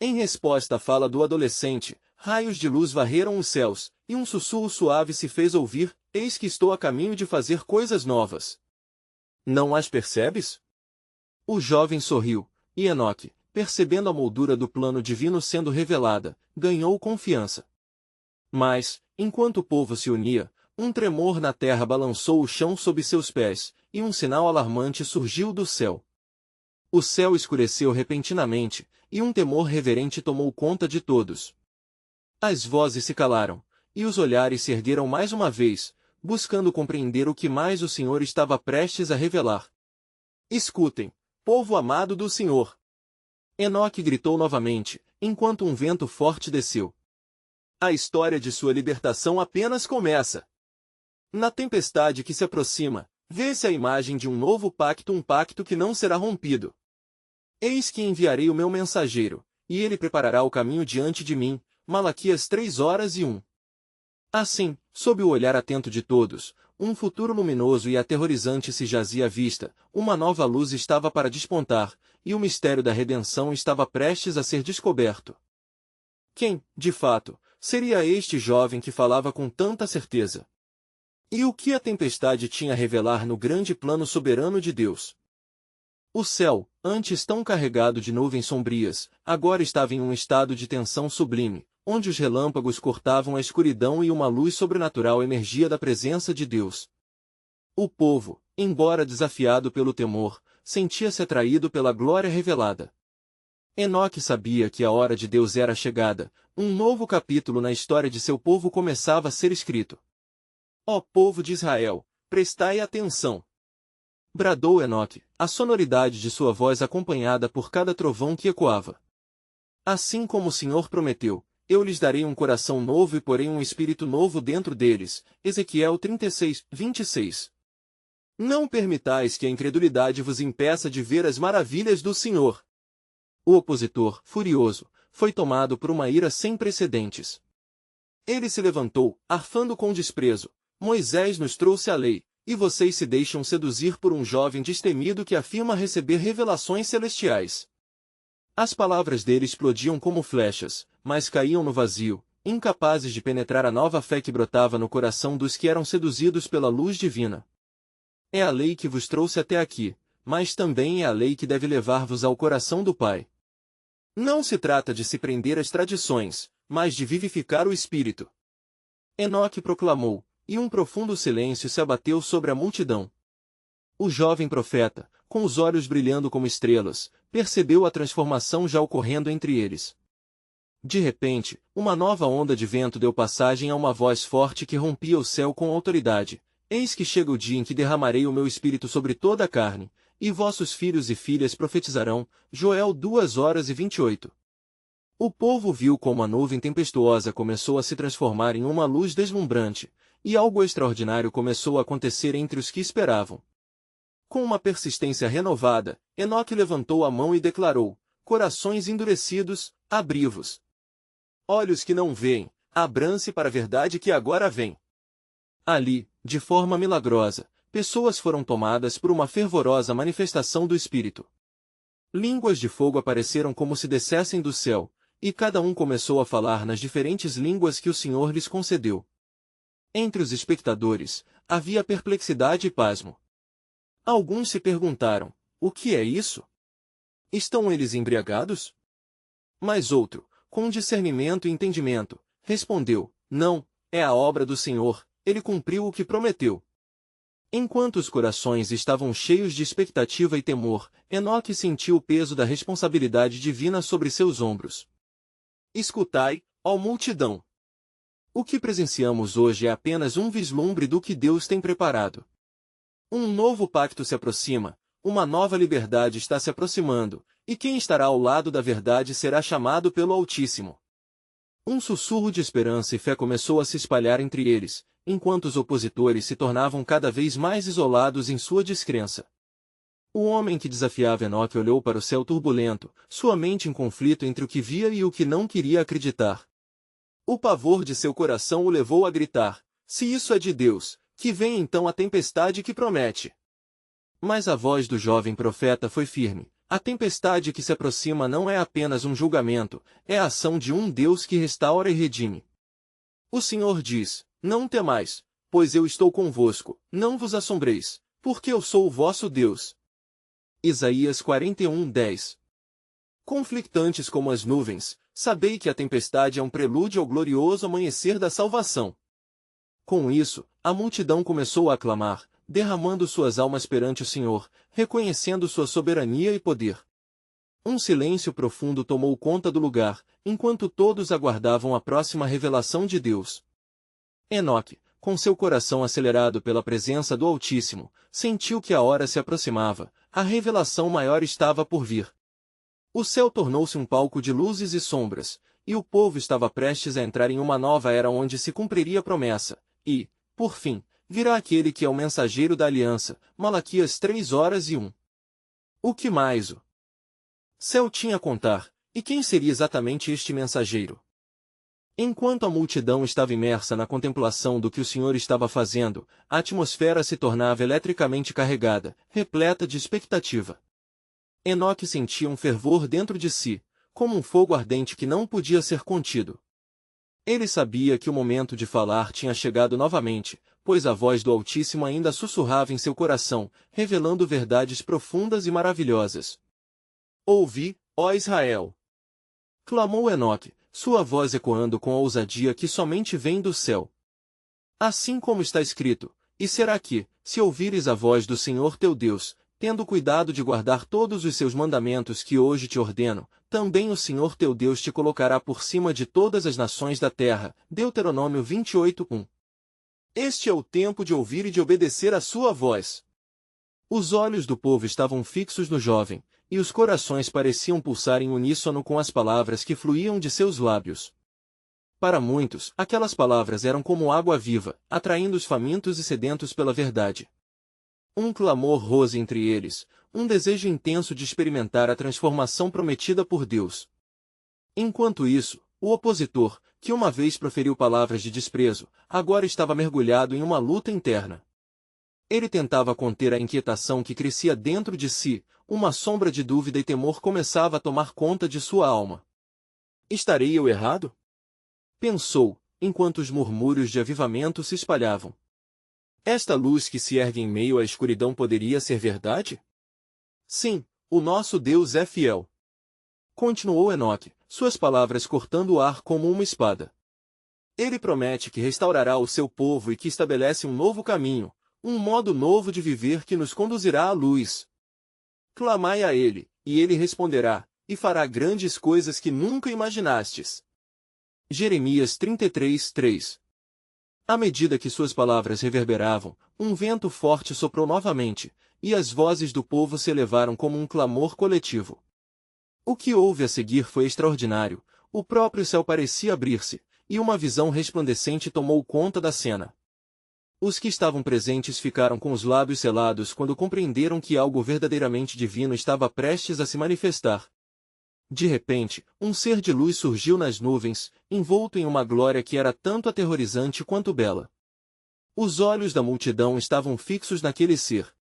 Em resposta à fala do adolescente, raios de luz varreram os céus, e um sussurro suave se fez ouvir: eis que estou a caminho de fazer coisas novas. Não as percebes? O jovem sorriu, e Enoque, percebendo a moldura do plano divino sendo revelada, ganhou confiança. Mas, enquanto o povo se unia, um tremor na terra balançou o chão sob seus pés, e um sinal alarmante surgiu do céu. O céu escureceu repentinamente, e um temor reverente tomou conta de todos. As vozes se calaram, e os olhares se ergueram mais uma vez, buscando compreender o que mais o Senhor estava prestes a revelar. Escutem, povo amado do Senhor! Enoque gritou novamente, enquanto um vento forte desceu. A história de sua libertação apenas começa. Na tempestade que se aproxima, vê-se a imagem de um novo pacto, um pacto que não será rompido. Eis que enviarei o meu mensageiro, e ele preparará o caminho diante de mim. Malaquias 3h01. Assim, sob o olhar atento de todos, um futuro luminoso e aterrorizante se jazia à vista, uma nova luz estava para despontar, e o mistério da redenção estava prestes a ser descoberto. Quem, de fato, seria este jovem que falava com tanta certeza? E o que a tempestade tinha a revelar no grande plano soberano de Deus? O céu, antes tão carregado de nuvens sombrias, agora estava em um estado de tensão sublime, onde os relâmpagos cortavam a escuridão e uma luz sobrenatural emergia da presença de Deus. O povo, embora desafiado pelo temor, sentia-se atraído pela glória revelada. Enoque sabia que a hora de Deus era chegada, um novo capítulo na história de seu povo começava a ser escrito. Ó povo de Israel, prestai atenção! Bradou Enoque, a sonoridade de sua voz acompanhada por cada trovão que ecoava. Assim como o Senhor prometeu, eu lhes darei um coração novo e porei um espírito novo dentro deles. Ezequiel 36:26. Não permitais que a incredulidade vos impeça de ver as maravilhas do Senhor. O opositor, furioso, foi tomado por uma ira sem precedentes. Ele se levantou, arfando com desprezo. Moisés nos trouxe a lei, e vocês se deixam seduzir por um jovem destemido que afirma receber revelações celestiais. As palavras dele explodiam como flechas, mas caíam no vazio, incapazes de penetrar a nova fé que brotava no coração dos que eram seduzidos pela luz divina. É a lei que vos trouxe até aqui, mas também é a lei que deve levar-vos ao coração do Pai. Não se trata de se prender às tradições, mas de vivificar o Espírito. Enoque proclamou, e um profundo silêncio se abateu sobre a multidão. O jovem profeta, com os olhos brilhando como estrelas, percebeu a transformação já ocorrendo entre eles. De repente, uma nova onda de vento deu passagem a uma voz forte que rompia o céu com autoridade. Eis que chega o dia em que derramarei o meu espírito sobre toda a carne, e vossos filhos e filhas profetizarão. Joel 2:28. O povo viu como a nuvem tempestuosa começou a se transformar em uma luz deslumbrante, e algo extraordinário começou a acontecer entre os que esperavam. Com uma persistência renovada, Enoque levantou a mão e declarou: corações endurecidos, abri-vos. Olhos que não veem, abram-se para a verdade que agora vem. Ali, de forma milagrosa, pessoas foram tomadas por uma fervorosa manifestação do Espírito. Línguas de fogo apareceram como se descessem do céu, e cada um começou a falar nas diferentes línguas que o Senhor lhes concedeu. Entre os espectadores, havia perplexidade e pasmo. Alguns se perguntaram: o que é isso? Estão eles embriagados? Mas outro, com discernimento e entendimento, respondeu: não, é a obra do Senhor, ele cumpriu o que prometeu. Enquanto os corações estavam cheios de expectativa e temor, Enoque sentiu o peso da responsabilidade divina sobre seus ombros. Escutai, ó multidão! O que presenciamos hoje é apenas um vislumbre do que Deus tem preparado. Um novo pacto se aproxima, uma nova liberdade está se aproximando, e quem estará ao lado da verdade será chamado pelo Altíssimo. Um sussurro de esperança e fé começou a se espalhar entre eles, enquanto os opositores se tornavam cada vez mais isolados em sua descrença. O homem que desafiava Enoque olhou para o céu turbulento, sua mente em conflito entre o que via e o que não queria acreditar. O pavor de seu coração o levou a gritar: se isso é de Deus, que venha então a tempestade que promete. Mas a voz do jovem profeta foi firme: a tempestade que se aproxima não é apenas um julgamento, é a ação de um Deus que restaura e redime. O Senhor diz: não temais, pois eu estou convosco, não vos assombreis, porque eu sou o vosso Deus. Isaías 41:10. Conflictantes como as nuvens, sabei que a tempestade é um prelúdio ao glorioso amanhecer da salvação. Com isso, a multidão começou a aclamar, derramando suas almas perante o Senhor, reconhecendo sua soberania e poder. Um silêncio profundo tomou conta do lugar, enquanto todos aguardavam a próxima revelação de Deus. Enoque, com seu coração acelerado pela presença do Altíssimo, sentiu que a hora se aproximava, a revelação maior estava por vir. O céu tornou-se um palco de luzes e sombras, e o povo estava prestes a entrar em uma nova era onde se cumpriria a promessa, e, por fim, virá aquele que é o mensageiro da aliança. Malaquias 3:1. O que mais o céu tinha a contar, e quem seria exatamente este mensageiro? Enquanto a multidão estava imersa na contemplação do que o Senhor estava fazendo, a atmosfera se tornava eletricamente carregada, repleta de expectativa. Enoque sentia um fervor dentro de si, como um fogo ardente que não podia ser contido. Ele sabia que o momento de falar tinha chegado novamente, pois a voz do Altíssimo ainda sussurrava em seu coração, revelando verdades profundas e maravilhosas. Ouvi, ó Israel! Clamou Enoque, sua voz ecoando com a ousadia que somente vem do céu. Assim como está escrito: e será que, se ouvires a voz do Senhor teu Deus, tendo cuidado de guardar todos os seus mandamentos que hoje te ordeno, também o Senhor teu Deus te colocará por cima de todas as nações da terra. Deuteronômio 28:1. Este é o tempo de ouvir e de obedecer à sua voz. Os olhos do povo estavam fixos no jovem, e os corações pareciam pulsar em uníssono com as palavras que fluíam de seus lábios. Para muitos, aquelas palavras eram como água viva, atraindo os famintos e sedentos pela verdade. Um clamor rose entre eles, um desejo intenso de experimentar a transformação prometida por Deus. Enquanto isso, o opositor, que uma vez proferiu palavras de desprezo, agora estava mergulhado em uma luta interna. Ele tentava conter a inquietação que crescia dentro de si, uma sombra de dúvida e temor começava a tomar conta de sua alma. Estarei eu errado? Pensou, enquanto os murmúrios de avivamento se espalhavam. Esta luz que se ergue em meio à escuridão poderia ser verdade? Sim, o nosso Deus é fiel. Continuou Enoque, suas palavras cortando o ar como uma espada. Ele promete que restaurará o seu povo e que estabelece um novo caminho, um modo novo de viver que nos conduzirá à luz. Clamai a ele, e ele responderá, e fará grandes coisas que nunca imaginastes. Jeremias 33, 3. À medida que suas palavras reverberavam, um vento forte soprou novamente, e as vozes do povo se elevaram como um clamor coletivo. O que houve a seguir foi extraordinário, o próprio céu parecia abrir-se, e uma visão resplandecente tomou conta da cena. Os que estavam presentes ficaram com os lábios selados quando compreenderam que algo verdadeiramente divino estava prestes a se manifestar. De repente, um ser de luz surgiu nas nuvens, envolto em uma glória que era tanto aterrorizante quanto bela. Os olhos da multidão estavam fixos naquele ser.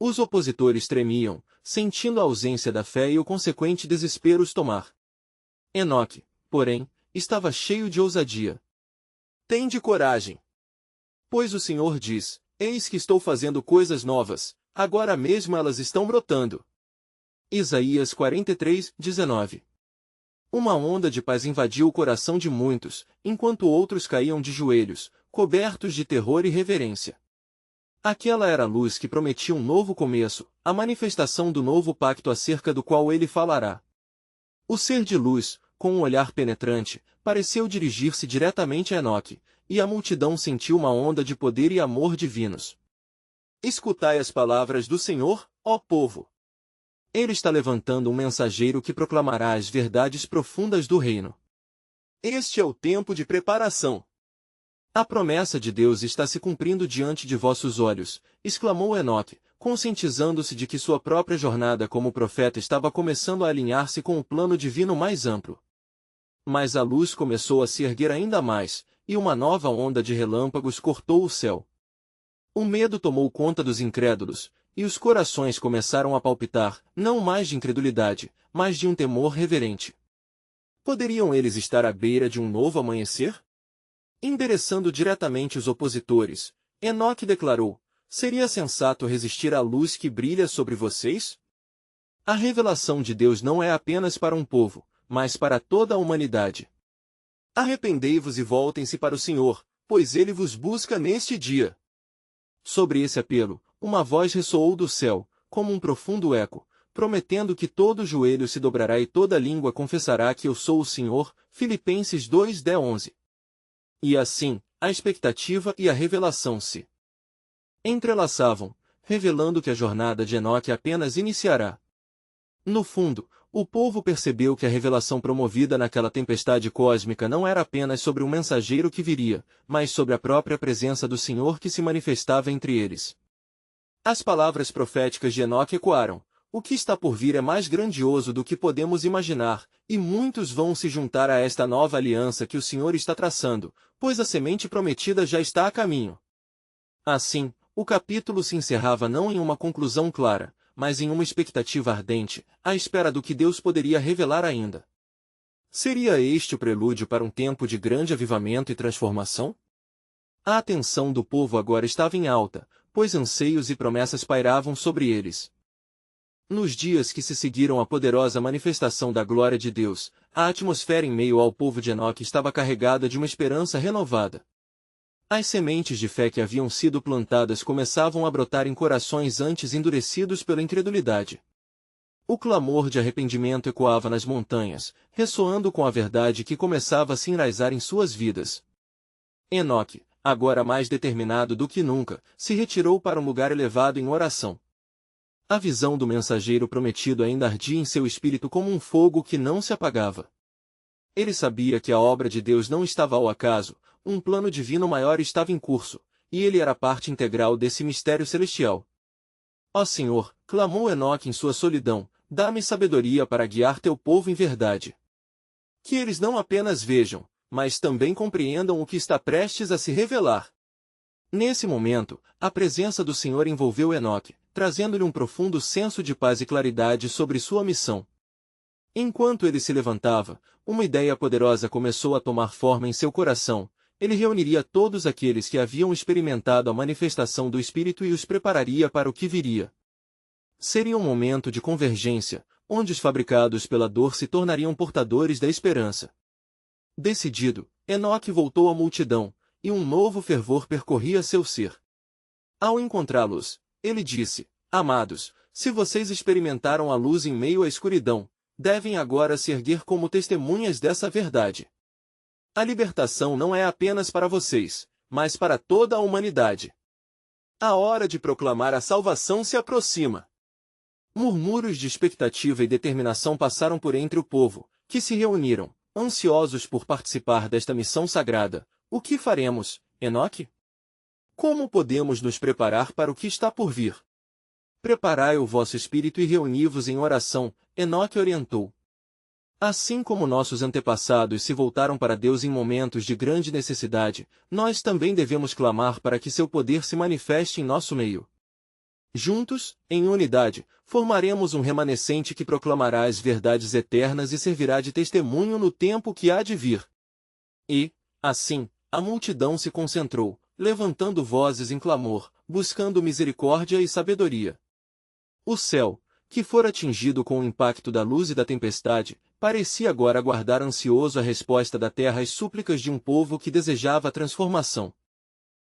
Os opositores tremiam, sentindo a ausência da fé e o consequente desespero os tomar. Enoque, porém, estava cheio de ousadia. Tende coragem. Pois o Senhor diz, eis que estou fazendo coisas novas, agora mesmo elas estão brotando. Isaías 43, 19. Uma onda de paz invadiu o coração de muitos, enquanto outros caíam de joelhos, cobertos de terror e reverência. Aquela era a luz que prometia um novo começo, a manifestação do novo pacto acerca do qual ele falará. O ser de luz, com um olhar penetrante, pareceu dirigir-se diretamente a Enoque, e a multidão sentiu uma onda de poder e amor divinos. Escutai as palavras do Senhor, ó povo! Ele está levantando um mensageiro que proclamará as verdades profundas do reino. Este é o tempo de preparação. A promessa de Deus está se cumprindo diante de vossos olhos, exclamou Enoque, conscientizando-se de que sua própria jornada como profeta estava começando a alinhar-se com o plano divino mais amplo. Mas a luz começou a se erguer ainda mais, e uma nova onda de relâmpagos cortou o céu. O medo tomou conta dos incrédulos, e os corações começaram a palpitar, não mais de incredulidade, mas de um temor reverente. Poderiam eles estar à beira de um novo amanhecer? Endereçando diretamente os opositores, Enoque declarou, seria sensato resistir à luz que brilha sobre vocês? A revelação de Deus não é apenas para um povo, mas para toda a humanidade. Arrependei-vos e voltem-se para o Senhor, pois Ele vos busca neste dia. Sobre esse apelo, uma voz ressoou do céu, como um profundo eco, prometendo que todo joelho se dobrará e toda língua confessará que eu sou o Senhor, Filipenses 2, 10, 11. E assim, a expectativa e a revelação se entrelaçavam, revelando que a jornada de Enoque apenas iniciará. No fundo, o povo percebeu que a revelação promovida naquela tempestade cósmica não era apenas sobre um mensageiro que viria, mas sobre a própria presença do Senhor que se manifestava entre eles. As palavras proféticas de Enoque ecoaram, o que está por vir é mais grandioso do que podemos imaginar, e muitos vão se juntar a esta nova aliança que o Senhor está traçando, pois a semente prometida já está a caminho. Assim, o capítulo se encerrava não em uma conclusão clara, mas em uma expectativa ardente, à espera do que Deus poderia revelar ainda. Seria este o prelúdio para um tempo de grande avivamento e transformação? A atenção do povo agora estava em alta, pois anseios e promessas pairavam sobre eles. Nos dias que se seguiram à poderosa manifestação da glória de Deus, a atmosfera em meio ao povo de Enoque estava carregada de uma esperança renovada. As sementes de fé que haviam sido plantadas começavam a brotar em corações antes endurecidos pela incredulidade. O clamor de arrependimento ecoava nas montanhas, ressoando com a verdade que começava a se enraizar em suas vidas. Enoque, agora mais determinado do que nunca, se retirou para um lugar elevado em oração. A visão do mensageiro prometido ainda ardia em seu espírito como um fogo que não se apagava. Ele sabia que a obra de Deus não estava ao acaso, um plano divino maior estava em curso, e ele era parte integral desse mistério celestial. Ó Senhor, clamou Enoque em sua solidão, dá-me sabedoria para guiar teu povo em verdade. Que eles não apenas vejam, mas também compreendam o que está prestes a se revelar. Nesse momento, a presença do Senhor envolveu Enoque, trazendo-lhe um profundo senso de paz e claridade sobre sua missão. Enquanto ele se levantava, uma ideia poderosa começou a tomar forma em seu coração. Ele reuniria todos aqueles que haviam experimentado a manifestação do Espírito e os prepararia para o que viria. Seria um momento de convergência, onde os fabricados pela dor se tornariam portadores da esperança. Decidido, Enoque voltou à multidão, e um novo fervor percorria seu ser. Ao encontrá-los, ele disse: Amados, se vocês experimentaram a luz em meio à escuridão, devem agora se erguer como testemunhas dessa verdade. A libertação não é apenas para vocês, mas para toda a humanidade. A hora de proclamar a salvação se aproxima. Murmúrios de expectativa e determinação passaram por entre o povo, que se reuniram, ansiosos por participar desta missão sagrada. O que faremos, Enoque? Como podemos nos preparar para o que está por vir? Preparai o vosso espírito e reuni-vos em oração, Enoque orientou. Assim como nossos antepassados se voltaram para Deus em momentos de grande necessidade, nós também devemos clamar para que seu poder se manifeste em nosso meio. Juntos, em unidade, formaremos um remanescente que proclamará as verdades eternas e servirá de testemunho no tempo que há de vir. E, assim, a multidão se concentrou, levantando vozes em clamor, buscando misericórdia e sabedoria. O céu, que fora atingido com o impacto da luz e da tempestade, parecia agora aguardar ansioso a resposta da terra às súplicas de um povo que desejava a transformação.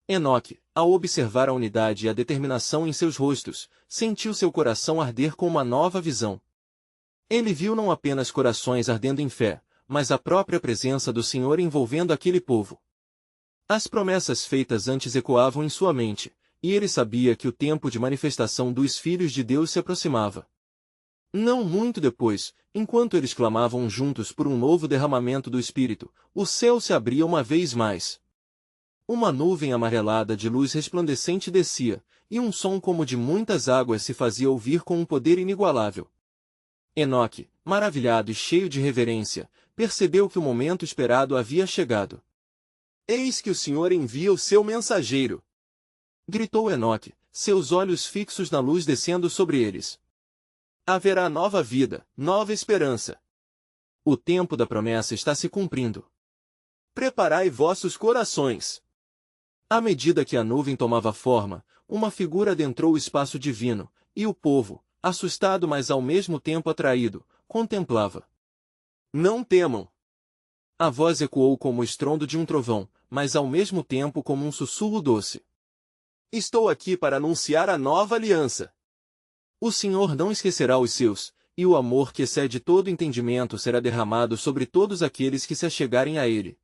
Enoque, ao observar a unidade e a determinação em seus rostos, sentiu seu coração arder com uma nova visão. Ele viu não apenas corações ardendo em fé, mas a própria presença do Senhor envolvendo aquele povo. As promessas feitas antes ecoavam em sua mente, e ele sabia que o tempo de manifestação dos filhos de Deus se aproximava. Não muito depois, enquanto eles clamavam juntos por um novo derramamento do Espírito, o céu se abria uma vez mais. Uma nuvem amarelada de luz resplandecente descia, e um som como de muitas águas se fazia ouvir com um poder inigualável. Enoque, maravilhado e cheio de reverência, percebeu que o momento esperado havia chegado. Eis que o Senhor envia o seu mensageiro! Gritou Enoque, seus olhos fixos na luz descendo sobre eles. Haverá nova vida, nova esperança. O tempo da promessa está se cumprindo. Preparai vossos corações. À medida que a nuvem tomava forma, uma figura adentrou o espaço divino, e o povo, assustado mas ao mesmo tempo atraído, contemplava. Não temam! A voz ecoou como o estrondo de um trovão, mas ao mesmo tempo como um sussurro doce. Estou aqui para anunciar a nova aliança. O Senhor não esquecerá os seus, e o amor que excede todo entendimento será derramado sobre todos aqueles que se achegarem a Ele.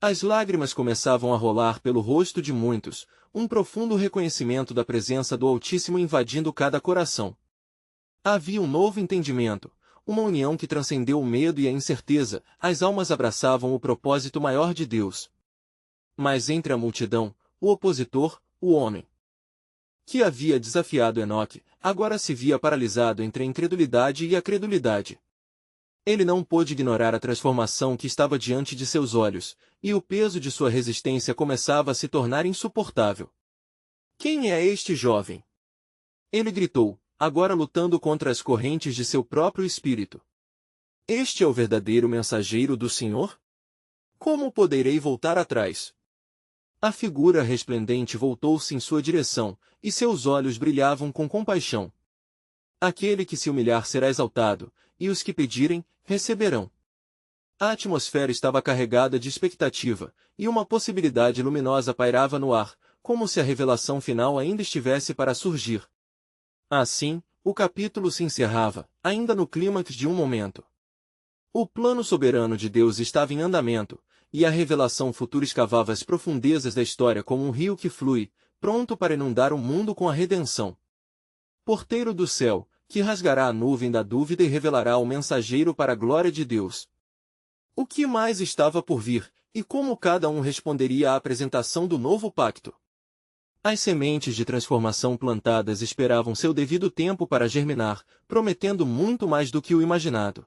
As lágrimas começavam a rolar pelo rosto de muitos, um profundo reconhecimento da presença do Altíssimo invadindo cada coração. Havia um novo entendimento, uma união que transcendeu o medo e a incerteza, as almas abraçavam o propósito maior de Deus. Mas entre a multidão, o opositor, o homem que havia desafiado Enoque, agora se via paralisado entre a incredulidade e a credulidade. Ele não pôde ignorar a transformação que estava diante de seus olhos, e o peso de sua resistência começava a se tornar insuportável. Quem é este jovem? Ele gritou, agora lutando contra as correntes de seu próprio espírito. Este é o verdadeiro mensageiro do Senhor? Como poderei voltar atrás? A figura resplendente voltou-se em sua direção, e seus olhos brilhavam com compaixão. Aquele que se humilhar será exaltado, e os que pedirem, receberão. A atmosfera estava carregada de expectativa, e uma possibilidade luminosa pairava no ar, como se a revelação final ainda estivesse para surgir. Assim, o capítulo se encerrava, ainda no clímax de um momento. O plano soberano de Deus estava em andamento, e a revelação futura escavava as profundezas da história como um rio que flui, pronto para inundar o mundo com a redenção. Porteiro do céu, que rasgará a nuvem da dúvida e revelará o mensageiro para a glória de Deus. O que mais estava por vir, e como cada um responderia à apresentação do novo pacto? As sementes de transformação plantadas esperavam seu devido tempo para germinar, prometendo muito mais do que o imaginado.